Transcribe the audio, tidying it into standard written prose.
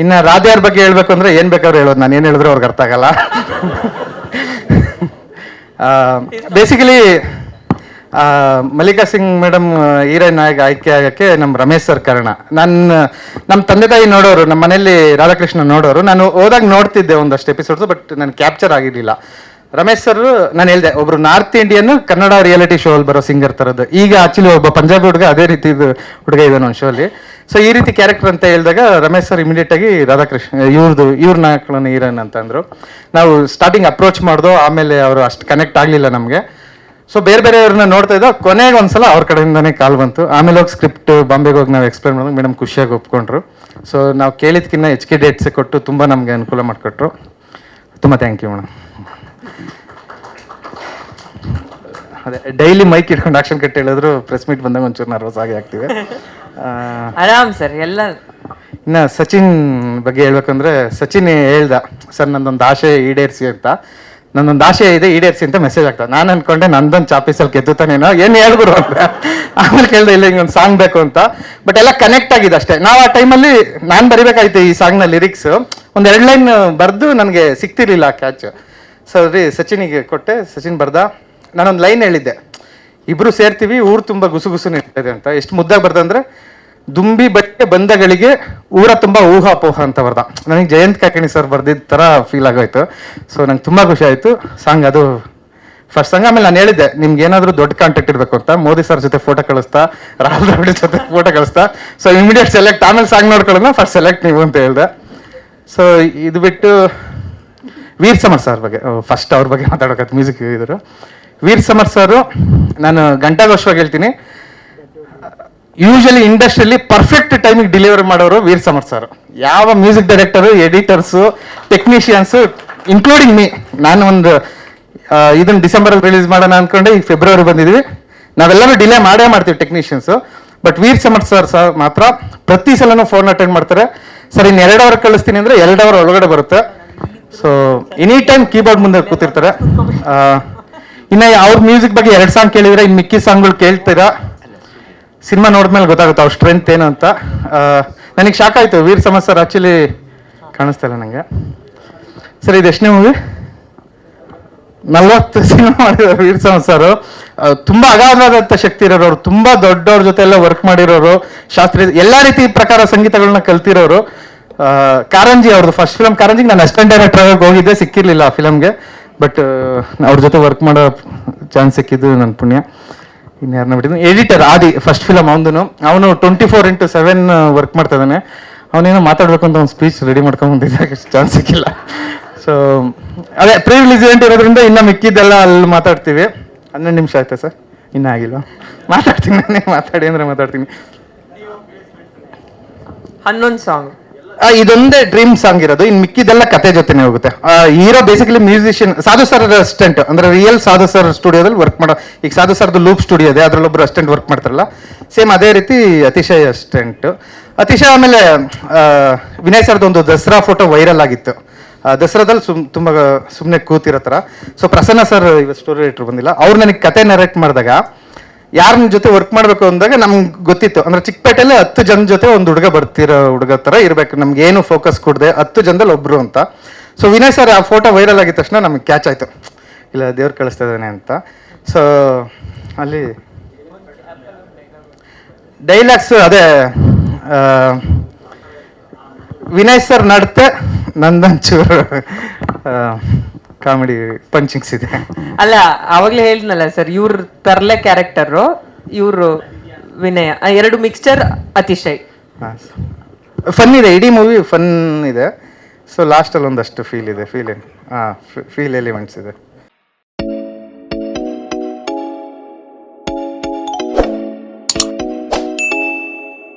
ಇನ್ನು ರಾಧೆಯವ್ರ ಬಗ್ಗೆ ಹೇಳ್ಬೇಕು ಅಂದರೆ ಏನು ಬೇಕಾದ್ರೂ ಹೇಳೋದು, ನಾನು ಏನು ಹೇಳಿದ್ರು ಅವ್ರಿಗೆ ಅರ್ಥ ಆಗಲ್ಲ. Basically Mallika Singh madam heroine ಆಗಿ ಆಯ್ಕೆ ಆಗೋಕ್ಕೆ ನಮ್ಮ ರಮೇಶ್ ಸರ್ ಕಾರಣ. ನಮ್ಮ ತಂದೆ ತಾಯಿ ನೋಡೋರು, ನಮ್ಮ ಮನೇಲಿ ರಾಧಾಕೃಷ್ಣ ನೋಡೋರು. ನಾನು ಹೋದಾಗ ನೋಡ್ತಿದ್ದೆ ಒಂದಷ್ಟು ಎಪಿಸೋಡ್ಸು, ಬಟ್ ನಾನು ಕ್ಯಾಪ್ಚರ್ ಆಗಿರಲಿಲ್ಲ. ರಮೇಶ್ ಸರ್ ನಾನು ಹೇಳಿದೆ, ಒಬ್ರು north Indian Kannada reality show ಅಲ್ಲಿ ಬರೋ ಸಿಂಗರ್ ಥರದ್ದು. ಈಗ ಆಕ್ಚುಲಿ ಒಬ್ಬ ಪಂಜಾಬಿ ಹುಡುಗ ಅದೇ ರೀತಿ ಹುಡುಗ ಇದ್ದಾನೆ ಒಂದು ಶೋಲಿ. ಸೊ ಈ ರೀತಿ ಕ್ಯಾರೆಕ್ಟರ್ ಅಂತ ಹೇಳಿದಾಗ ರಮೇಶ್ ಸರ್ ಇಮಿಡಿಯೇಟ್ ಆಗಿ ರಾಧಾಕೃಷ್ಣ ಇವ್ರನ್ನ ಹಾಕೊಳ್ಳೋಣ ಹೀರೋಯಿನ್ ಅಂತ ಅಂದರು. ನಾವು ಸ್ಟಾರ್ಟಿಂಗ್ ಅಪ್ರೋಚ್ ಮಾಡ್ದೋ, ಆಮೇಲೆ ಅವರು ಅಷ್ಟು ಕನೆಕ್ಟ್ ಆಗಲಿಲ್ಲ ನಮಗೆ. ಸೊ ಬೇರೆ ಬೇರೆಯವ್ರನ್ನ ನೋಡ್ತಾ ಇದ್ದೋ, ಕೊನೆಗೆ ಒಂದ್ಸಲ ಅವ್ರ ಕಡೆಯಿಂದನೇ ಕಾಲ್ ಬಂತು. ಆಮೇಲೆ ಹೋಗಿ ಸ್ಕ್ರಿಪ್ಟ್ ಬಾಂಬೆಗೆ ಹೋಗಿ ನಾವು ಎಕ್ಸ್ಪ್ಲೇನ್ ಮಾಡಿದಾಗ ಮೇಡಮ್ ಖುಷಿಯಾಗಿ ಒಪ್ಕೊಂಡ್ರು. ಸೊ ನಾವು ಕೇಳಿದ್ಕಿನ್ನ ಹೆಚ್ಚಿಗೆ ಡೇಟ್ಸ್ ಕೊಟ್ಟು ತುಂಬ ನಮಗೆ ಅನುಕೂಲ ಮಾಡಿಕೊಟ್ರು. ತುಂಬ ಥ್ಯಾಂಕ್ ಯು ಮೇಡಮ್. ಅದೇ ಡೈಲಿ ಮೈಕ್ ಇಟ್ಕೊಂಡು ಆಕ್ಷನ್ ಕಟ್ ಹೇಳಿದ್ರು ಪ್ರೆಸ್ ಮೀಟ್ ಬಂದಾಗ ಒಂಚೂರು ನರ್ವಸ್ ಆಗಿ ಆಗ್ತೀವಿ. ಆರಾಮ್ ಸರ್ ಎಲ್ಲ. ಇನ್ನು ಸಚಿನ್ ಬಗ್ಗೆ ಹೇಳ್ಬೇಕಂದ್ರೆ, ಸಚಿನ್ ಹೇಳ್ದ, ಸರ್ ನಂದೊಂದು ಆಸೆ ಈಡೇರಿಸಿ ಅಂತ. ನನ್ನೊಂದು ಆಸೆ ಇದೆ, ಈಡೇರಿಸಿ ಅಂತ ಮೆಸೇಜ್ ಆಗ್ತದೆ. ನಾನು ಅನ್ಕೊಂಡೆ ನಂದೊಂದು ಚಾಪೀಸಲ್ಲಿ ಗೆದ್ದುತ್ತಾನೇನೋ, ಏನು ಹೇಳ್ಬಿಡು ಅಂತ. ಆಮೇಲೆ ಕೇಳಿದೆ, ಇಲ್ಲ ಹಿಂಗೊಂದು ಸಾಂಗ್ ಬೇಕು ಅಂತ. ಬಟ್ ಎಲ್ಲ ಕನೆಕ್ಟ್ ಆಗಿದೆ ಅಷ್ಟೇ. ನಾವು ಆ ಟೈಮಲ್ಲಿ ನಾನು ಬರಿಬೇಕಾಯ್ತು ಈ ಸಾಂಗ್ನ ಲಿರಿಕ್ಸ್. ಒಂದು 2 ಲೈನ್ ಬರೆದು ನನಗೆ ಸಿಗ್ತಿರ್ಲಿಲ್ಲ ಕ್ಯಾಚ್. ಸರಿ ಸಚಿನಿಗೆ ಕೊಟ್ಟೆ, ಸಚಿನ್ ಬರ್ದ. ನಾನೊಂದು ಲೈನ್ ಹೇಳಿದ್ದೆ, ಇಬ್ರು ಸೇರ್ತೀವಿ, ಊರು ತುಂಬ ಗುಸುಗುಸು ನಿಂತಿದೆ ಅಂತ. ಎಷ್ಟು ಮುದ್ದಾಗಿ ಬರ್ದಂದ್ರೆ, ದುಂಬಿ ಬಟ್ಟೆ ಬಂದಗಳಿಗೆ ಊರ ತುಂಬ ಊಹಾಪೋಹ ಅಂತ ಬರ್ದ. ನನಗೆ ಜಯಂತ್ ಕಾಕಣಿ ಸರ್ ಬರ್ದಿದ್ದ ಥರ ಫೀಲ್ ಆಗೋಯ್ತು. ಸೊ ನಂಗೆ ತುಂಬ ಖುಷಿ ಆಯಿತು ಸಾಂಗ್. ಅದು ಫಸ್ಟ್ ಸಾಂಗ್. ಆಮೇಲೆ ನಾನು ಹೇಳಿದ್ದೆ, ನಿಮ್ಗೆ ಏನಾದರೂ ದೊಡ್ಡ ಕಾಂಟ್ಯಾಕ್ಟ್ ಇರಬೇಕು ಅಂತ. ಮೋದಿ ಸರ್ ಜೊತೆ ಫೋಟೋ ಕಳಿಸ್ತಾ, ರಾಹುಲ್ ದ್ರಾವಿಡ್ ಜೊತೆ ಫೋಟೋ ಕಳಿಸ್ತಾ. ಸೊ ಇಮಿಡಿಯೇಟ್ ಸೆಲೆಕ್ಟ್, ಆಮೇಲೆ ಸಾಂಗ್ ನೋಡ್ಕೊಳ್ಳೋಣ, ಫಸ್ಟ್ ಸೆಲೆಕ್ಟ್ ನೀವು ಅಂತ ಹೇಳ್ದೆ. ಸೊ ಇದು ಬಿಟ್ಟು ವೀರ್ ಸಮರ್ ಸರ್ ಬಗ್ಗೆ ಫಸ್ಟ್ ಅವ್ರ ಬಗ್ಗೆ ಮಾತಾಡೋಕತ್ತು. ಮ್ಯೂಸಿಕ್ ಇದ್ರು ವೀರ್ ಸಮರ್ ಸರು. ನಾನು ಗಂಟಾಘೋಷವಾಗಿ ಹೇಳ್ತೀನಿ, ಯೂಶಲಿ ಇಂಡಸ್ಟ್ರಿಯಲ್ಲಿ ಪರ್ಫೆಕ್ಟ್ ಟೈಮಿಗೆ ಡೆಲಿವರಿ ಮಾಡೋರು ವೀರ್ ಸಮರ್ ಸರ್. ಯಾವ music director, editors, technicians, including me. ನಾನು ಒಂದು ಇದನ್ನು ಡಿಸೆಂಬರಲ್ಲಿ ರಿಲೀಸ್ ಮಾಡೋಣ ಅಂದ್ಕೊಂಡೆ, ಈಗ ಫೆಬ್ರವರಿ ಬಂದಿದ್ವಿ. ನಾವೆಲ್ಲರೂ ಡಿಲೇ ಮಾಡೇ ಮಾಡ್ತೀವಿ technicians. But Veer Samar sir ಮಾತ್ರ ಪ್ರತಿ ಸಲನೂ ಫೋನ್ ಅಟೆಂಡ್ ಮಾಡ್ತಾರೆ. ಸರ್ ಇನ್ನು 2 ಅವರ್ ಕಳಿಸ್ತೀನಿ ಅಂದರೆ 2 ಅವರ್ ಒಳಗಡೆ ಬರುತ್ತೆ. ಸೊ ಎನಿ ಟೈಮ್ ಕೀಬೋರ್ಡ್ ಮುಂದೆ ಕೂತಿರ್ತಾರೆ. ಇನ್ನು ಅವ್ರ ಮ್ಯೂಸಿಕ್ ಬಗ್ಗೆ 2 ಸಾಂಗ್ ಕೇಳಿದ್ರೆ ಇನ್ನು ಮಿಕ್ಕಿ ಸಾಂಗ್ಗಳು ಕೇಳ್ತೀರಾ. ಸಿನಿಮಾ ನೋಡಿದ್ಮೇಲೆ ಗೊತ್ತಾಗುತ್ತೆ ಅವ್ರ ಸ್ಟ್ರೆಂತ್ ಏನು ಅಂತ. ನನಗೆ ಶಾಕ್ ಆಯಿತು, ವೀರ್ ಸಮರ್ ಸರ್ ಆ್ಯಕ್ಚುಲಿ ಕಾಣಿಸ್ತಾ ಇಲ್ಲ ನನಗೆ. ಸರ್ ಇದು ಎಷ್ಟನೇ ಮೂವಿ? 40 ಸಿನಿಮಾ ಮಾಡಿರೋರು ವೀರ್ ಸಮರ್ ಸರ್. ತುಂಬ ಅಗಾಧವಾದಂಥ ಶಕ್ತಿ ಇರೋರು. ಅವ್ರು ತುಂಬ ದೊಡ್ಡವ್ರ ಜೊತೆ ಎಲ್ಲ ವರ್ಕ್ ಮಾಡಿರೋರು. ಶಾಸ್ತ್ರೀಯ ಎಲ್ಲ ರೀತಿ ಪ್ರಕಾರ ಸಂಗೀತಗಳನ್ನ ಕಲ್ತಿರೋರು. ಕಾರಂಜಿ ಅವ್ರದ್ದು ಫಸ್ಟ್ ಫಿಲಮ್ ಕಾರಂಜಿಗೆ ನಾನು ಅಸಿಸ್ಟೆಂಟ್ ಡೈರೆಕ್ಟರ್ ಆಗಿ ಹೋಗಿದ್ದೆ, ಸಿಕ್ಕಿರಲಿಲ್ಲ ಆ ಫಿಲಮ್ಗೆ. ಬಟ್ ಅವ್ರ ಜೊತೆ ವರ್ಕ್ ಮಾಡೋ ಚಾನ್ಸ್ ಸಿಕ್ಕಿದ್ದು ನನ್ನ ಪುಣ್ಯ. ಇನ್ನು ಯಾರನ್ನ ಬಿಟ್ಟಿದ್ದೀನಿ, ಎಡಿಟರ್ ಆದಿ, ಫಸ್ಟ್ ಫಿಲಮ್ ಅವನು 24/7 ವರ್ಕ್ ಮಾಡ್ತಾ ಇದ್ದಾನೆ. ಅವನೇನೋ ಮಾತಾಡಬೇಕು ಅಂತ ಒಂದು ಸ್ಪೀಚ್ ರೆಡಿ ಮಾಡ್ಕೊಂಡ್ಬಂದಿದ್ದೆ, ಚಾನ್ಸ್ ಸಿಕ್ಕಿಲ್ಲ. ಸೊ ಅದೇ ಪ್ರೀ ರಿಲೀಸ್ ಇವೆಂಟ್ ಇರೋದ್ರಿಂದ ಇನ್ನು ಮಿಕ್ಕಿದ್ದೆಲ್ಲ ಅಲ್ಲಿ ಮಾತಾಡ್ತೀವಿ. 12 ನಿಮಿಷ ಆಯ್ತಾ ಸರ್? ಇನ್ನೂ ಆಗಿಲ್ವಾ? ಮಾತಾಡ್ತೀನಿ, ನಾನೇ ಮಾತಾಡಿ ಅಂದರೆ ಮಾತಾಡ್ತೀನಿ. 11 ಸಾಂಗ್. ಇದೊಂದೇ ಡ್ರೀಮ್ ಸಾಂಗ್ ಇರೋದು. ಇನ್ನು ಮಿಕ್ಕಿದೆಲ್ಲ ಕತೆ ಜೊತೆನೇ ಹೋಗುತ್ತೆ. ಹೀರೋ ಬೇಸಿಕಲಿ ಮ್ಯೂಸಿಷಿಯನ್, ಸಾಧು ಸರ್ ಅಸಿಸ್ಟೆಂಟ್, ಅಂದ್ರೆ ರಿಯಲ್ ಸಾಧು ಸರ್ ಸ್ಟುಡಿಯೋದಲ್ಲಿ ವರ್ಕ್ ಮಾಡೋ. ಈಗ ಸಾಧು ಸರ್ದು ಲೂಪ್ ಸ್ಟುಡಿಯೋ ಇದೆ, ಅದರಲ್ಲೊಬ್ರು ಅಸಿಸ್ಟೆಂಟ್ ವರ್ಕ್ ಮಾಡ್ತಾರಲ್ಲ, ಸೇಮ್ ಅದೇ ರೀತಿ ಅತಿಶಯ್ ಅಸಿಸ್ಟೆಂಟ್. ಅತಿಶಯ್ ಆಮೇಲೆ ವಿನಯ್ ಸರ್ದು ಒಂದು ದಸರಾ ಫೋಟೋ ವೈರಲ್ ಆಗಿತ್ತು. ದಸರಾದಲ್ಲಿ ತುಂಬ ಸುಮ್ಮನೆ ಕೂತಿರೋ ಥರ. ಸೊ ಪ್ರಸನ್ನ ಸರ್ ಇವತ್ತು ಸ್ಟೋರಿ ರೈಟ್ರು ಬಂದಿಲ್ಲ, ಅವ್ರು ನನಗೆ ಕತೆ ನರೇಟ್ ಮಾಡಿದಾಗ ಯಾರನ್ನ ಜೊತೆ ವರ್ಕ್ ಮಾಡಬೇಕು ಅಂದಾಗ ನಮ್ಗೆ ಗೊತ್ತಿತ್ತು, ಅಂದ್ರೆ ಚಿಕ್ಕಪೇಟೆಯಲ್ಲಿ 10 ಜನ ಜೊತೆ ಒಂದು ಹುಡುಗ ಥರ ಇರಬೇಕು, ನಮ್ಗೆ ಏನು ಫೋಕಸ್ ಕೊಡದೆ 10 ಜನದಲ್ಲಿ ಒಬ್ರು ಅಂತ. ಸೊ ವಿನಯ್ ಸರ್ ಆ ಫೋಟೋ ವೈರಲ್ ಆಗಿದ ತಕ್ಷಣ ನಮಗೆ ಕ್ಯಾಚ್ ಆಯಿತು, ಇಲ್ಲ ದೇವ್ರು ಕಳಿಸ್ತಾ ಇದ್ದಾನೆ ಅಂತ. ಸೊ ಅಲ್ಲಿ ಡೈಲಾಗ್ಸ್ ಅದೇ ವಿನಯ್ ಸರ್ ನಡತೆ ನಂದಂಚೂರು ಕಾಮಿಡಿ ಪಂಚಿಂಗ್ಸ್ ಇದೆ. ಅಲ್ಲ ಅವಾಗಲೇ ಹೇಳಿದ್ನಲ್ಲ ಸರ್, ಇವ್ರ ತರ್ಲೆ ಕ್ಯಾರೆಕ್ಟರು, ಇವರು ವಿನಯ, 2 ಮಿಕ್ಸ್ಚರ್ ಅತಿಶಯ್. ಫನ್ ಇದೆ, ಇಡೀ ಮೂವಿ ಫನ್ ಇದೆ. ಸೊ ಲಾಸ್ಟಲ್ಲಿ ಒಂದಷ್ಟು ಫೀಲ್ ಇದೆ, ಫೀಲ್ ಎಲಿಮೆಂಟ್ಸ್ ಇದೆ.